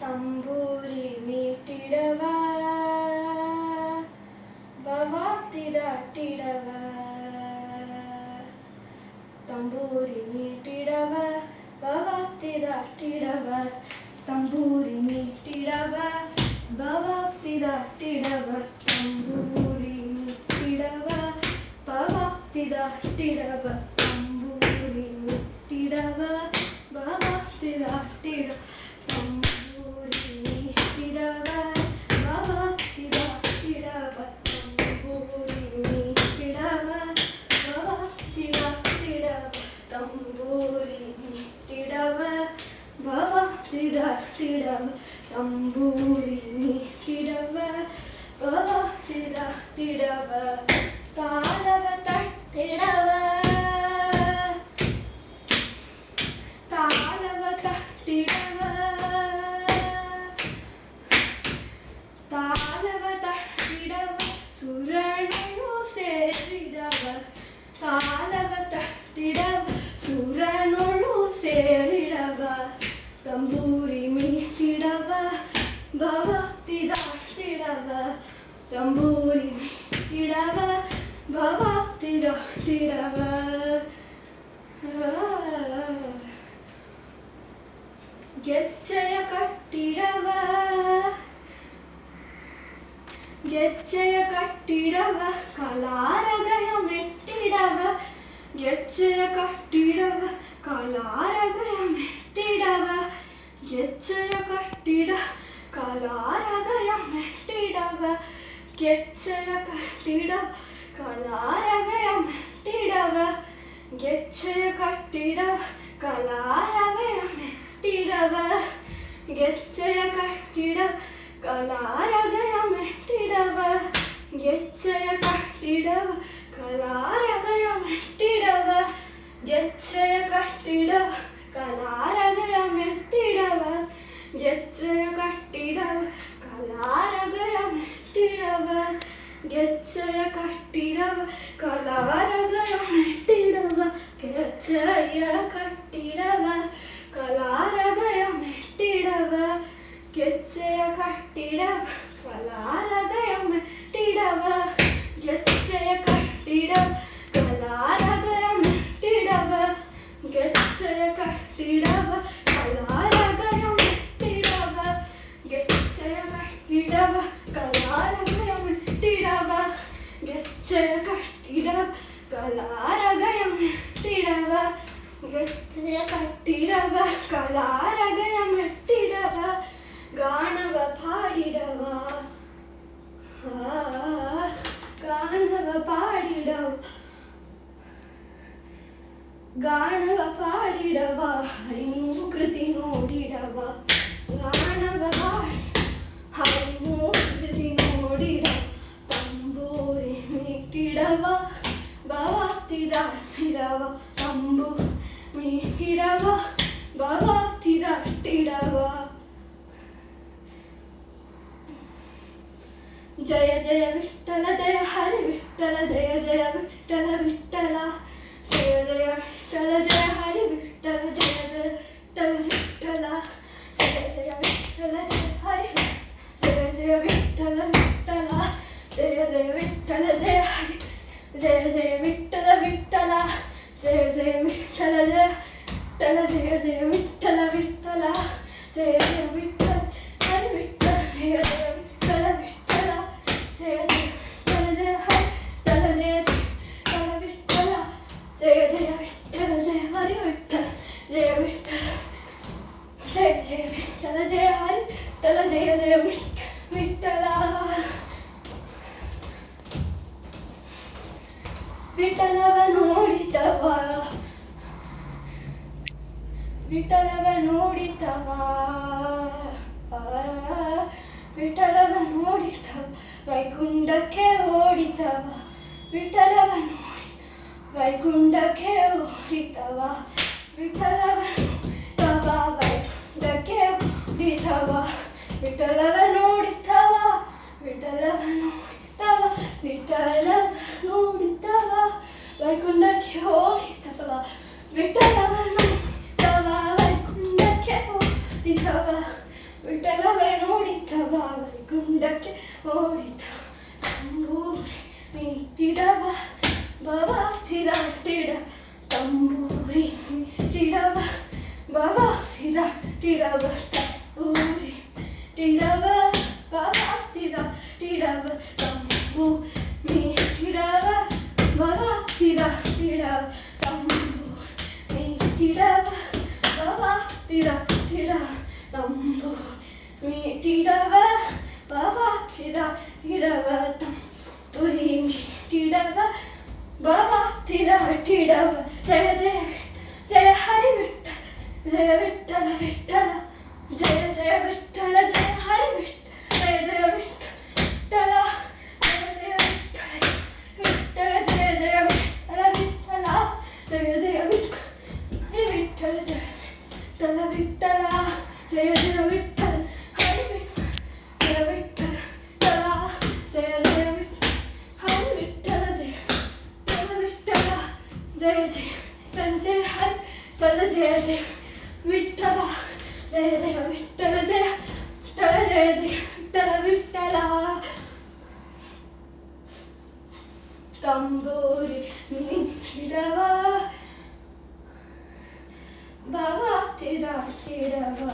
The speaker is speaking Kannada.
ತಂಬೂರಿ ಮೀಟಿಡವ ಭವಾಬ್ದಿ ದಾಟಿಡವ ತಂಬೂರಿ ಮೀಟಿಡವ ಭವಾಬ್ದಿ ದಾಟಿಡವ ತಂಬೂರಿ ಮೀಟಿಡವ ಭವಾಬ್ದಿ ದಾಟಿಡವ ತಂಬೂರಿ ಮೀಟಿಡವ ಭವಾಬ್ದಿ ದಾಟಿಡವ ತಂಬೂರಿ ಮೀಟಿಡವ ಭವಾಬ್ದಿ ದಾಟಿಡವ ತಂಬೂರಿ ಮೀಟಿಡವ ಭವಾಬ್ದಿ ದಾಟಿಡವ ತಂಬೂರಿ ಮೀಟಿಡವ ಭವಾಬ್ದಿ ದಾಟಿಡವ ತಂಬೂರಿ ಮೀಟಿಡವ ಭವಾಬ್ದಿ ದಾಟಿಡವ ತಂಬೂರಿ ಮೀಟಿಡವ ಭವಾಬ್ದಿ ದಾಟಿಡವ ತಾಳವ ತಟ್ಟಿಡವ ತಾಳವ ತಟ್ಟಿಡವ ತಾಳವ ತಟ್ಟಿಡವ ಸುರಣಿಯು ಸೇರಿಡವ ತಾಳವ ತಟ್ಟಿಡವ ಸುರನೊಳು ಸೇರಿಡವ ತಂಬೂರಿ ಮೀಟಿಡವ ಭವಾಬ್ದಿ ದಾಟಿಡವ ತಂಬೂರಿ ಮೀಟಿಡವ ಭವಾಬ್ದಿ ದಾಟಿಡವ ಗೆಜ್ಜೆಯ ಕಟ್ಟಿಡವ ಗೆಜ್ಜೆಯ ಕಟ್ಟಿಡವ ಕಲಾರಗಯ ಮೆಟ್ಟಿಡವ ಗೆಜ್ಜೆಯ ಕಟ್ಟಿಡವ ಕಲಾರಗಯ ಮೆಟ್ಟಿಡವ ಗೆಜ್ಜೆಯ ಕಟ್ಟಿಡ ಕಲಾರಗಯ ಮೆಟ್ಟಿಡವ ಗೆಜ್ಜೆಯ ಕಟ್ಟಿಡವ ಕಲಾರಗಯ ಮೆಟ್ಟಿಡವ ಗೆಜ್ಜೆಯ ಕಟ್ಟಿಡವ ಕಲಾರಗಯ ಮೆಟ್ಟಿಡವ ಗೆಜ್ಜೆಯ ಕಟ್ಟಿಡವ ಕಲಾರಗಯ ಮೆಟ್ಟಿಡವ ಗೆಜ್ಜೆಯ ಕಟ್ಟಿಡವ ಕಲಾರಗಯ ಮೆಟ್ಟಿಡವ ಗೆಜ್ಜೆಯ ಕಟ್ಟಿಡವ ಕಲಾರಗಯ ಮೆಟ್ಟಿಡವ ಗೆಜ್ಜೆಯ ಕಟ್ಟಿಡವ ಕಲಾರಗಯ ಮೆಟ್ಟಿಡವ ಗೆಜ್ಜೆಯ ಕಟ್ಟಿಡವ ಕಲಾರಗಯ ಮೆಟ್ಟಿಡವ ಗೆಜ್ಜೆಯ ಕಟ್ಟಿಡವ ಕಲಾರಗಯ ಮೆಟ್ಟಿಡವ ಗೆಜ್ಜೆಯ ಕಟ್ಟಿಡವ ಕಲಾರಗಯ ಮೆಟ್ಟಿಡವ ಗೆಜ್ಜೆಯ ಕಟ್ಟಿಡವ ಕಲಾರಗಯ ಮೆಟ್ಟಿಡವ ಗೆಜ್ಜೆಯ ಕಟ್ಟಿಡವ ಕಲಾರಗಯ ಮೆಟ್ಟಿಡವ ಗೆಜ್ಜೆಯ ಕಟ್ಟಿಡವ ಕಲಾರಗಯ ಮೆಟ್ಟಿಡವ ಗೆಜ್ಜೆಯ ಕಟ್ಟಿಡವ ಕಲಾರಗಯ ಮೆಟ್ಟಿಡವ ಗೆಜ್ಜೆಯ ಕಟ್ಟಿಡವ ಕಲಾರಗಯ ಮೆಟ್ಟಿಡವ ಗಾಣವ ಪಾಡಿಡವ ಗಾಣವ ಪಾಡಿಡವ ಗಾಣವ ಪಾಡಿಡವ ಹರಿಮೂ ಕೃತಿ ನೋಡಿಡವ ಗಾಣವ ಪಾಡಿ ಹರಿಮೂ ಕೃತಿ ನೋಡಿಡವ ತಂಬೂರಿ ಮೀಟಿಡವ ಭವಾಬ್ದಿ ದಾಟಿಡವ ತಂಬು ಮೀಟಿಡವ ಭವಾಬ್ದಿ ದಾಟಿಡವ ಜಯ ಜಯ ವಿಠ್ಠಲ ಜಯ ಹರಿ ವಿಠ್ಠಲ ಜಯ ಜಯ ವಿಠ್ಠಲ ವಿಠ್ಠಲ ಜಯ ಜಯ ವಿಠ್ಠಲ ಜಯ ಹರಿ ವಿಠ್ಠಲ ಜಯ ಜಯ ವಿಠ್ಠಲ ವಿಠ್ಠಲ ಜಯ ಜಯ ವಿಠ್ಠಲ ಜಯ ಜಯ ವಿಠ್ಠಲ ಜಯ ಹರಿ ಜಯ ಜಯ ವಿಠ್ಠಲ ವಿಠ್ಠಲ ಜಯ ಜಯ ವಿಠ್ಠಲ ಜಯ ವಿಠ್ಠಲ ಜಯ ಜಯ ವಿಠ್ಠಲ ವಿಠ್ಠಲ ಜಯ ಜಯ ವಿಠ್ಠಲ ಹರಿ ವಿಠ್ಠಲ ಜಯ ಜಯ ವಿಠ್ಠಲ ವಿಠ್ಠಲ ಜಯ ಜಯ ವಿಠ್ಠಲ ಜಯ ಹರಿ ವಿಠ್ಠಲ ಜಯ ಜಯ ವಿಠ್ಠಲ ಜಯ ಹರಿ ವಿಠ್ಠಲ ಜಯ ವಿಠ್ಠಲ ಜಯ ಜಯ ವಿಠ್ಠಲ ಜಯ ಹರಿ ವಿಠ್ಠಲ ಜಯ ಜಯ ವಿಠ್ಠಲ ವಿಠಲವ ನೋಡಿತವ ವಿಠಲವ ನೋಡಿತವ ವಿಠಲವ ನೋಡಿತವ ವೈಕುಂಠಕ್ಕೆ ಓಡಿತವ ವಿಠಲವ ನೋಡಿ ವೈಕುಂಠಕ್ಕೆ ಓಡಿತವ ವಿಠಲವ ನೋಡಿತವ ವೈಕುಂಠಕ್ಕೆ ಓಡಿತವ ವಿಠಲವ ನೋಡಿತವ ವಿಠಲವ ನೋಡಿತವ ವಿಠಲವ ನೋಡಿತವ ವೈಕುಂಠಕ್ಕೆ ಓಡಿತವ ವಿಠಲವ ನೋಡಿತವ ವೈಕುಂಠಕ್ಕೆ ಓಡಿತವ ವಿಠಲವೇ ನೋಡಿದ್ದ ಬಾವೈಕುಂಡಕ್ಕೆ ಓಡಿದ ತಂಬೂರಿ ಮೀಟಿಡವ ಬಾಬಾ ತಿರ ಟಿಡ ತಂಬೂರಿ ಟಿಡವ ಬಾಬಾ ಸಿರ ಟಿಡವ ತಂಬೂರಿ ಟಿಡವ ಬಾಬಾ ತಿರ ಟಿಡವ ತಂಬೂರಿ ಟಿಡವ ಬಾಬಾ ತಿರ ಟಿಡವ ತಂಬೂರಿ ಟಿಡವ ಬಾಬಾ ತಿರ ಟಿಡವ ತಂಬೂರಿ ಟಿಡವ ಬಾಬಾ ತಿರ ಟಿಡವ ತಂಬೂರಿ ಟಿಡವ ಬಾಬಾ ತಿರ ಟಿಡವ ಜಯ ಜಯ ಜಯ ಹರಿ ವಿಠಲ ಜಯ ವಿಠಲ ವಿಠಲ ಜಯ ಜಯ ವಿಠಲ ಜಯ ಹರಿ ವಿಠಲ ಜಯ ಜಯ ವಿಠಲ ಜಯ ಜಯ ವಿಠಲ ಜಯ ಜಯ ವಿಠಲ ವಿಠಲ ಜಯ ಜಯ ವಿಠಲ ಹರಿ ವಿಠಲ ಜಯ ವಿಠಲ ವಿಠಲ ಜಯ ಜಯ ವಿಠಲ ಹರಿ ವಿಠಲ ವಿಠಲ ಜಯ ಜಯ ವಿಠಲ ಹರಿ ವಿಠಲ ಜಯ ವಿಠಲ ಜಯ ಜಯ ವಿಠಲ ಜಯ ಹರಿ ವಿಠಲ ಜಯ ಜಯ ವಿಠಲ ಜಯ ಜಯ ವಿಠಲ ಜಯ ವಿಠಲ ಜಯ ಜಯ ವಿಠಲ ವಿಠಲ ತಂಬೂರಿ ಮಿಡಿದವ ಬಾಬಾ ತಿರ ಟಿಡವ